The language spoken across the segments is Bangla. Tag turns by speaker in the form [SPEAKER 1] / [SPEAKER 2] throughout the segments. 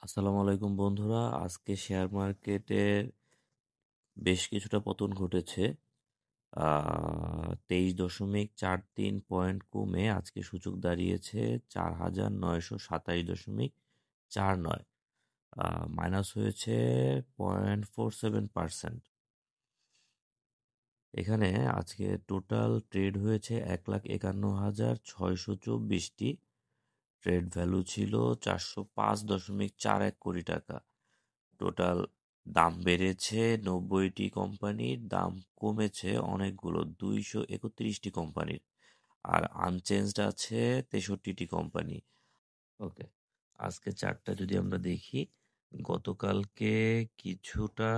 [SPEAKER 1] আসসালামু আলাইকুম বন্ধুরা। আজকে শেয়ার মার্কেটে বেশ কিছুটা পতন ঘটেছে। 23.43 কমে আজকে সূচক দাঁড়িয়েছে 4,927.49। মাইনাস হয়েছে 0.47%। এখানে আজকে টোটাল ট্রেড হয়েছে 1,51,624টি। ট্রেড ভ্যালু ছিল 405.41 কোটি টাকা। টোটাল দাম বেড়েছে 90টি কোম্পানির, দাম কমেছে অনেকগুলো 231টি কোম্পানির, আর আনচেঞ্জড আছে 63টি কোম্পানি। ওকে, আজকে চার্টটা যদি আমরা দেখি, গতকালকে কিছুটা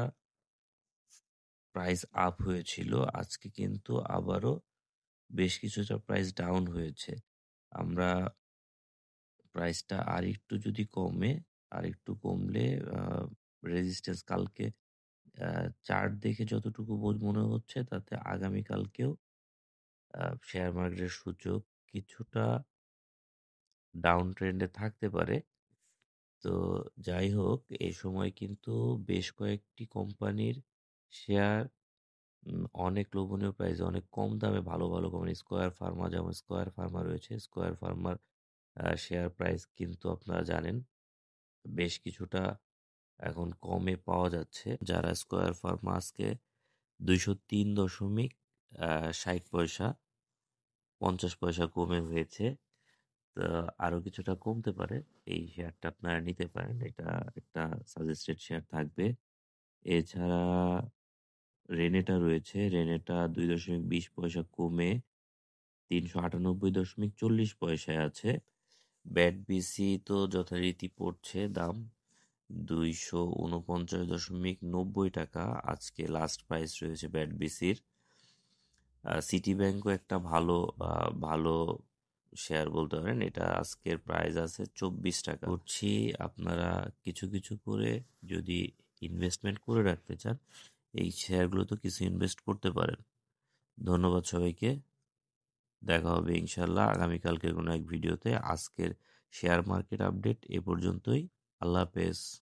[SPEAKER 1] প্রাইস আপ হয়েছিল, আজকে কিন্তু আবারও বেশ কিছুটা প্রাইস ডাউন হয়েছে। আমরা প্রাইসটা আর একটু যদি কমে, আর একটু কমলে রেজিস্ট্যান্স কালকে চার্ট দেখে যতটুকু মনে হচ্ছে তাতে আগামীকালকেও শেয়ার মার্কেটের সূচক কিছুটা ডাউন ট্রেন্ডে থাকতে পারে। তো যাই হোক, এই সময় কিন্তু বেশ কয়েকটি কোম্পানির শেয়ার অনেক লোভনীয় প্রাইসে অনেক কম দামে ভালো ভালো কোম্পানি, স্কয়ার ফার্মা, যেমন স্কয়ার ফার্মা রয়েছে, স্কয়ার ফার্মার শেয়ার প্রাইস কিন্তু আপনারা জানেন বেশ কিছুটা এখন কমে পাওয়া যাচ্ছে। যারা স্কয়ার ফার্মা আজকে 203.60 পয়সা, 50 পয়সা কমে হয়েছে। তো আরো কিছুটা কমতে পারে, এই শেয়ারটা আপনারা নিতে পারেন, এটা একটা সাজেস্টেড শেয়ার থাকবে। এছাড়া রেনেটা রয়েছে, রেনেটা 2.20 পয়সা কমে 398.40 পয়সায় আছে। ব্যাট বিসি তো যথারীতি পড়ছে দাম 249.90 টাকা, আজকে লাস্ট প্রাইস রয়েছে ব্যাট বিসির। সিটি ব্যাংকও একটা ভালো ভালো শেয়ার বলতে পারেন, এটা আজকের প্রাইস আছে 24 টাকা করছি। আপনারা কিছু কিছু করে যদি ইনভেস্টমেন্ট করে রাখতে চান, এই শেয়ারগুলো তো কিছু ইনভেস্ট করতে পারেন। ধন্যবাদ সবাইকে, দেখা হবে ইনশাল্লাহ আগামীকালকে কোনো এক ভিডিওতে। আজকের শেয়ার মার্কেট আপডেট এ পর্যন্তই। আল্লাহ হাফেজ।